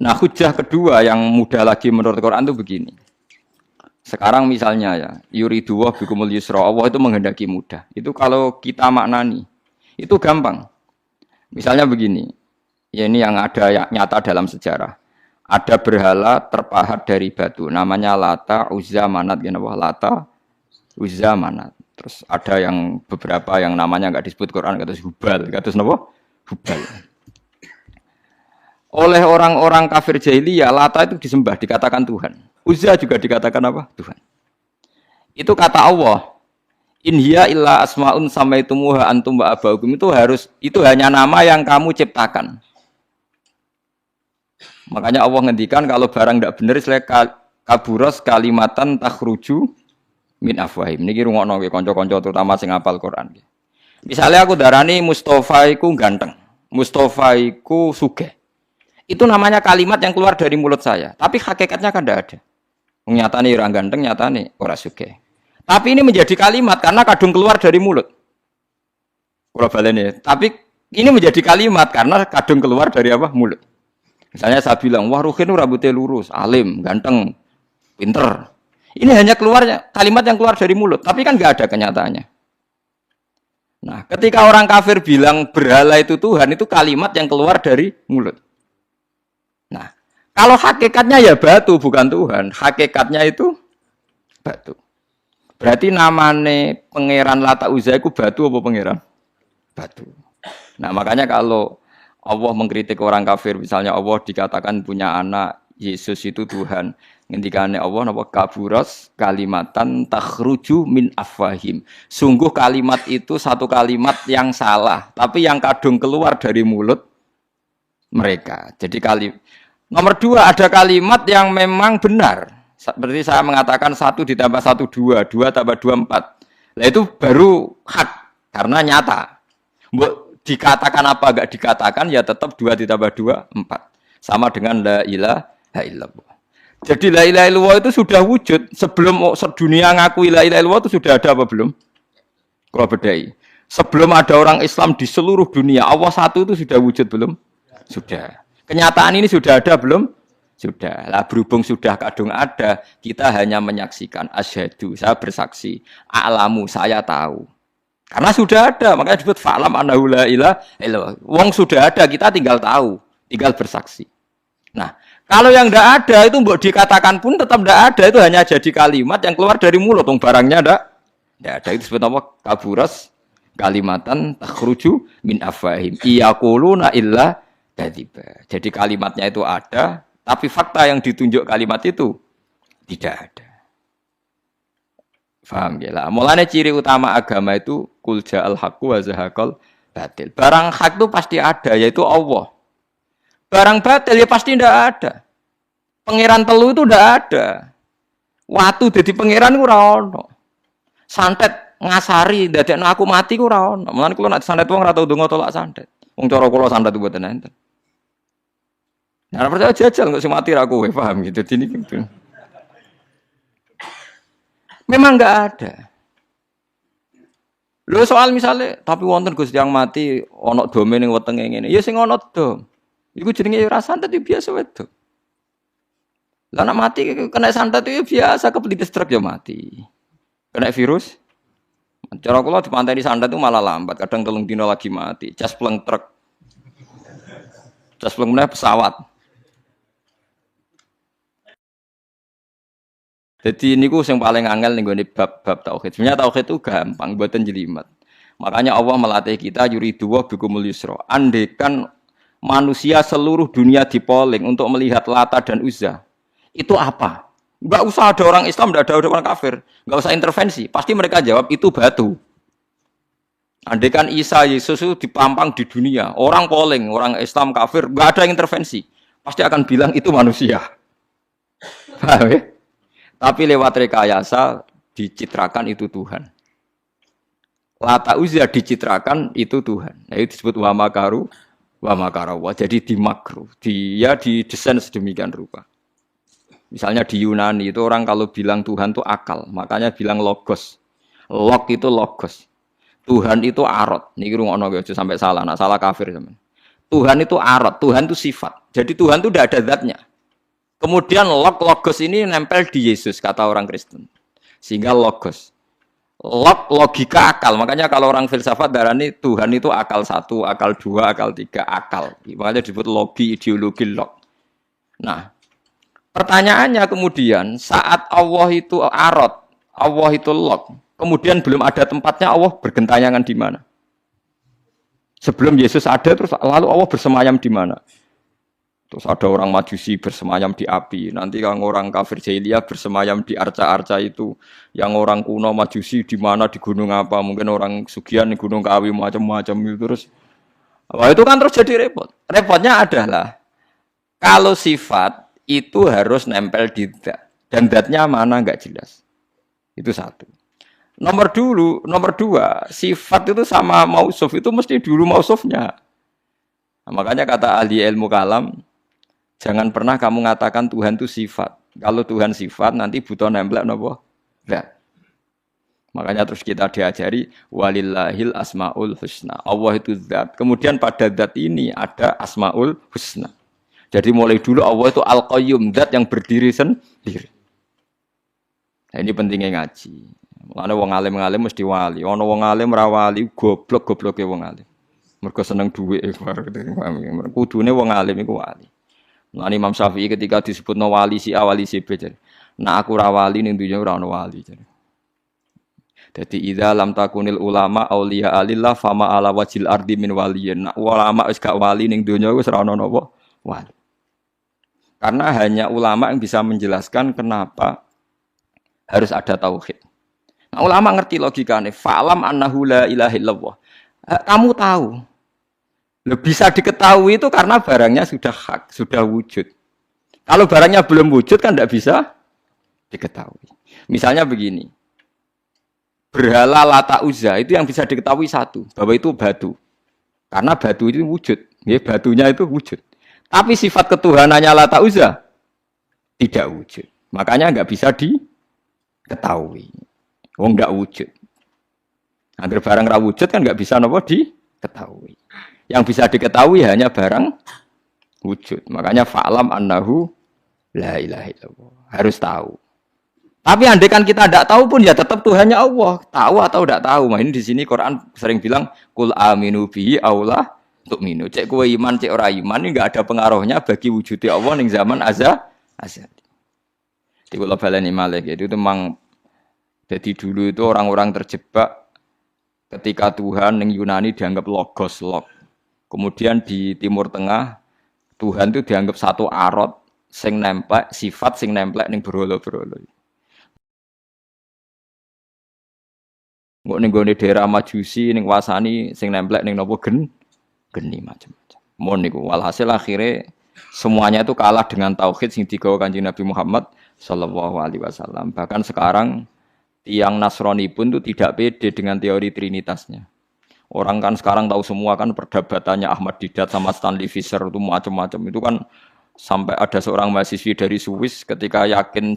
Nah, hujah kedua yang mudah lagi menurut Quran itu begini. Sekarang misalnya ya, yuridu wa bikumul yusra, Allah itu menghendaki mudah. Itu kalau kita maknani, itu gampang. Misalnya begini, ya ini yang ada ya, nyata dalam sejarah. Ada berhala terpahat dari batu, namanya Lata, Uzza, Manat, gitu, Lata, Uzza, Manat. Terus ada yang beberapa yang namanya nggak disebut Quran, kata Hubal, kata apa? Hubal. Oleh orang-orang kafir jahiliyah, Lata itu disembah, dikatakan Tuhan. Uzza juga dikatakan apa? Tuhan. Itu kata Allah. In hiya illa asmaun samaitumuha antum wa abaukum, itu hanya nama yang kamu ciptakan. Makanya Allah ngendikan kalau barang tidak benar istilah kaburos kalimatan takhruju min afwahim. Niki rungokno nggih kanca-kanca terutama sing hafal Quran. Misalnya aku darani Mustafa iku ganteng, Mustafa iku sugih. Itu namanya kalimat yang keluar dari mulut saya, tapi hakikatnya kan tidak ada. Nyatane ora ganteng, nyatane ora sugih. Tapi ini menjadi kalimat karena kadung keluar dari mulut. Kula baleni. Tapi ini menjadi kalimat karena kadung keluar dari apa? Mulut. Misalnya saya bilang, wah Ruhin rambutnya lurus, alim, ganteng, pinter. Ini hanya keluarnya kalimat yang keluar dari mulut, tapi kan nggak ada kenyataannya. Nah, ketika orang kafir bilang berhala itu Tuhan, itu kalimat yang keluar dari mulut. Nah, kalau hakikatnya ya batu bukan Tuhan, hakikatnya itu batu. Berarti namane pangeran Lata Uzza itu batu apa pangeran? Batu. Nah, makanya kalau Allah mengkritik orang kafir, misalnya Allah dikatakan punya anak, Yesus itu Tuhan. Ngendikane Allah napa kaburas kalimatan takhruju min afwahim. Sungguh kalimat itu satu kalimat yang salah, tapi yang kadung keluar dari mulut mereka. Jadi nomor dua, ada kalimat yang memang benar. Seperti saya mengatakan 1 ditambah 1 2, 2 tambah 2 4. Nah itu baru hak karena nyata. Dikatakan apa enggak dikatakan ya tetap 2 ditambah 2 4. Sama dengan la ilaha illallah. Jadi la ilaha illallah itu sudah wujud sebelum dunia ngakui la ilaha illallah itu sudah ada apa belum? Kalau bedai. Sebelum ada orang Islam di seluruh dunia, Allah satu itu sudah wujud belum? Sudah. Kenyataan ini sudah ada belum? Sudah. Lah berhubung sudah kadung ada, kita hanya menyaksikan asyhadu, saya bersaksi, a'lamu, saya tahu. Karena sudah ada, makanya disebut fa'lam annahu la ilaha illallah. Wong sudah ada, kita tinggal tahu, tinggal bersaksi. Nah, kalau yang tidak ada itu mbok dikatakan pun tetap tidak ada, itu hanya jadi kalimat yang keluar dari mulut, wong barangnya tidak ada. Itu disebut apa? Kaburas kalimatan takhruju min afwahim. Iyaquluna illa kadziba. Jadi kalimatnya itu ada, tapi fakta yang ditunjuk kalimat itu tidak ada. Faham ya lah. Mulanya ciri utama agama itu kul ja'al haqqu wa zahaqal batil. Barang hak itu pasti ada, yaitu Allah. Barang batil ya pasti tidak ada. Pangeran telu itu tidak ada. Watu jadi pangeran ku ora ono. Santet ngasari dadekno aku mati ku ora ono. Mulane kula nek santet wong ora tau ndonga tolak santet. Wong cara kula santet mboten enten. Nah, percaya jajal nggak sih mati aku, paham gitu. Jadi gitu. Memang nggak ada. Lo soal misalnya, tapi wonten Gus yang mati, onok domen yang wetenge ngene. Ya sing ono dom. Iku jenenge ora santet biasa wedo. Lah nek mati kena santet itu biasa kepelitis truk ya mati. Kena virus. Cara kula dipanteni santet itu malah lambat, kadang 3 dina lagi mati. Cas pleng truk. Cas pleng meneh pesawat. Jadi ini yang paling angel nih bab tauhid. Sebenarnya tauhid itu gampang, buatan jelimet. Makanya Allah melatih kita yuridu wa bikumul yusra. Andekan manusia seluruh dunia dipoling untuk melihat Lata dan Uzza, itu apa? Enggak usah ada orang Islam, enggak ada orang kafir, enggak usah intervensi. Pasti mereka jawab itu batu. Andekan Isa Yesus itu dipampang di dunia, orang poling, orang Islam kafir, enggak ada yang intervensi. Pasti akan bilang itu manusia. Paham ya? Tapi lewat rekayasa dicitrakan itu Tuhan. Lata Uzza dicitrakan itu Tuhan. Nah, itu disebut wa makaru wa makarawa. Jadi dimakruh. Dia didesain sedemikian rupa. Misalnya di Yunani itu orang kalau bilang Tuhan itu akal, makanya bilang logos. Log itu logos. Tuhan itu arot. Niki rungokno aja sampai salah. Nah, salah kafir teman. Tuhan itu arot, Tuhan itu sifat. Jadi Tuhan itu tidak ada zatnya. Kemudian logos ini nempel di Yesus, kata orang Kristen. Sehingga logos. Logika akal. Makanya kalau orang filsafat darani Tuhan itu akal 1, akal 2, akal 3, akal. Makanya disebut logi, ideologi, log. Nah, pertanyaannya kemudian saat Allah itu arot, Allah itu log, kemudian belum ada tempatnya, Allah bergentayangan di mana? Sebelum Yesus ada, terus lalu Allah bersemayam di mana? Terus ada orang Majusi bersemayam di api. Nanti kalau orang kafir jahiliyah bersemayam di arca-arca itu. Yang orang kuno Majusi di mana, di gunung apa? Mungkin orang Sugian di gunung Kawi macam-macam itu terus. Wah, itu kan terus jadi repot. Repotnya adalah kalau sifat itu harus nempel di zat. Dan zatnya mana nggak jelas. Itu satu. Nomor dua, sifat itu sama mausuf itu mesti dulu mausufnya. Nah, makanya kata ahli ilmu kalam, jangan pernah kamu mengatakan Tuhan itu sifat. Kalau Tuhan sifat nanti butuh nempel napa? Zat. Makanya terus kita diajari walillahil asmaul husna. Allah itu zat. Kemudian pada zat ini ada asmaul husna. Jadi mulai dulu Allah itu al-qayyum, zat yang berdiri sendiri. Nah, ini pentingnya ngaji. Mulane wong alim-alim mesti wali. Ana wong alim ra wali, goblok-gobloke wong alim. Mergo seneng dhuwit. Kudune wong alim iku wali. Mulane Imam Syafi'i ketika disebutno wali si A wali si B. Nah aku ra wali ning dunya ora ana wali. Dadi idza lam takunil ulama auliya alillah fama ala wajil ardi min waliyin. Nah ulama wis gak wali ning dunya wis ora ana napa wali. Karena hanya ulama yang bisa menjelaskan kenapa harus ada tauhid. Nah, ulama ngerti logikanya. Fa'lam annahu la ilaha illallah. Kamu tahu. Bisa diketahui itu karena barangnya sudah hak, sudah wujud. Kalau barangnya belum wujud kan tidak bisa diketahui. Misalnya begini. Berhala Lata Uzza itu yang bisa diketahui satu, bahwa itu batu. Karena batu itu wujud. Ya, batunya itu wujud. Tapi sifat ketuhanannya Lata Uzza tidak wujud. Makanya nggak bisa diketahui. Wong nggak wujud. Agar barang ra wujud kan nggak bisa nopo diketahui. Yang bisa diketahui hanya barang wujud. Makanya fa'lam annahu la ilaha illallah. Harus tahu. Tapi andai kan kita tidak tahu pun ya tetap Tuhannya Allah. Tahu atau tidak tahu. Nah, ini di sini Quran sering bilang kul aminu bihi aula tu'minu. Cek kowe iman, cek ora iman ini enggak ada pengaruhnya bagi wujudnya Allah ning zaman azali. Di kula baleni malih itu memang. Jadi dulu itu orang-orang terjebak ketika Tuhan yang Yunani dianggap logos, log. Kemudian di Timur Tengah Tuhan itu dianggap satu arot sing nemplek, sifat sing nemplek ning berhala-berhala. Engko ning gone daerah Majusi ning wasani sing nemplek ning napa geni macam-macam. Mon niku walhasil akhirnya semuanya itu kalah dengan tauhid sing digawa Kanjeng Nabi Muhammad sallallahu alaihi wasallam. Bahkan sekarang tiang Nasrani pun itu tidak pede dengan teori trinitasnya. Orang kan sekarang tahu semua kan perdebatannya Ahmad Didat sama Stanley Fischer itu macam-macam. Itu kan sampai ada seorang mahasiswi dari Swiss ketika yakin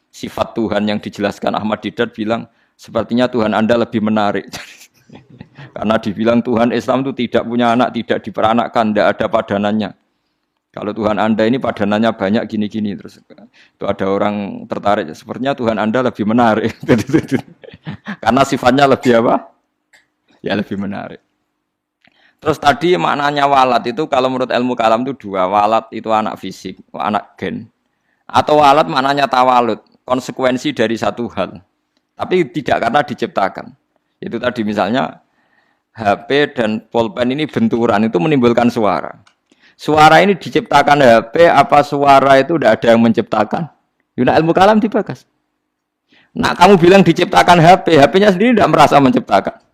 sifat Tuhan yang dijelaskan Ahmad Didat bilang, sepertinya Tuhan Anda lebih menarik. Karena dibilang Tuhan Islam itu tidak punya anak, tidak diperanakkan, tidak ada padanannya. Kalau Tuhan Anda ini padanannya banyak gini-gini terus itu ada orang tertarik. Sepertinya Tuhan Anda lebih menarik. Karena sifatnya lebih apa? Ya lebih menarik. Terus tadi maknanya walat itu kalau menurut ilmu kalam itu dua. Walat itu anak fisik, anak gen. Atau walat maknanya tawalud, konsekuensi dari satu hal. Tapi tidak karena diciptakan. Itu tadi misalnya HP dan pulpen ini benturan itu menimbulkan suara. Suara ini diciptakan HP, apa suara itu tidak ada yang menciptakan? Yuna ilmu kalam dibagas. Nah kamu bilang diciptakan HP, HP-nya sendiri tidak merasa menciptakan.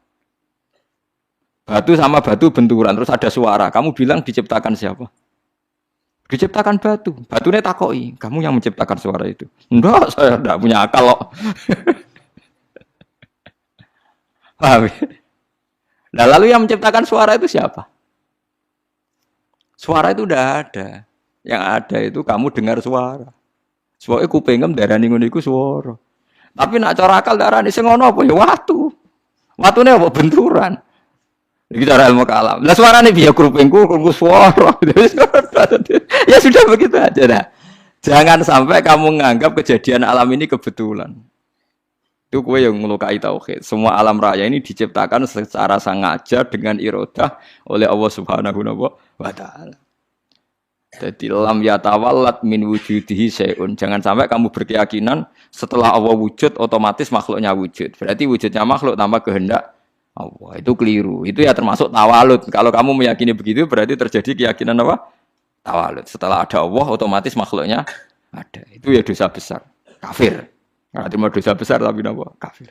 Batu sama batu benturan, terus ada suara. Kamu bilang diciptakan siapa? Diciptakan batu. Batunya takoi, kamu yang menciptakan suara itu. Enggak, saya tidak punya akal kok. Paham? Nah lalu yang menciptakan suara itu siapa? Suara itu udah ada. Yang ada itu kamu dengar suara. Soalnya kupingem darani ngono iku suara. Tapi nak cara akal darani sing ngono apa ya watu. Watune apa benturan. Iki cara ilmu kalam. Lah suarane piye krupingku suara. Ya sudah begitu aja dah. Jangan sampai kamu menganggap kejadian alam ini kebetulan. Itu kue yang melukai tauhid. Semua alam raya ini diciptakan secara sengaja dengan irodah oleh Allah Subhanahu wa taala. Jadi lam yatawallat min wujudihi syai'un. Jangan sampai kamu berkeyakinan setelah Allah wujud otomatis makhluknya wujud. Berarti wujudnya makhluk tanpa kehendak Allah. Itu keliru. Itu ya termasuk tawalud. Kalau kamu meyakini begitu berarti terjadi keyakinan apa? Tawalud. Setelah ada Allah otomatis makhluknya ada. Itu ya dosa besar. Kafir. Nah, terima dosa besar tapi apa? Kafir.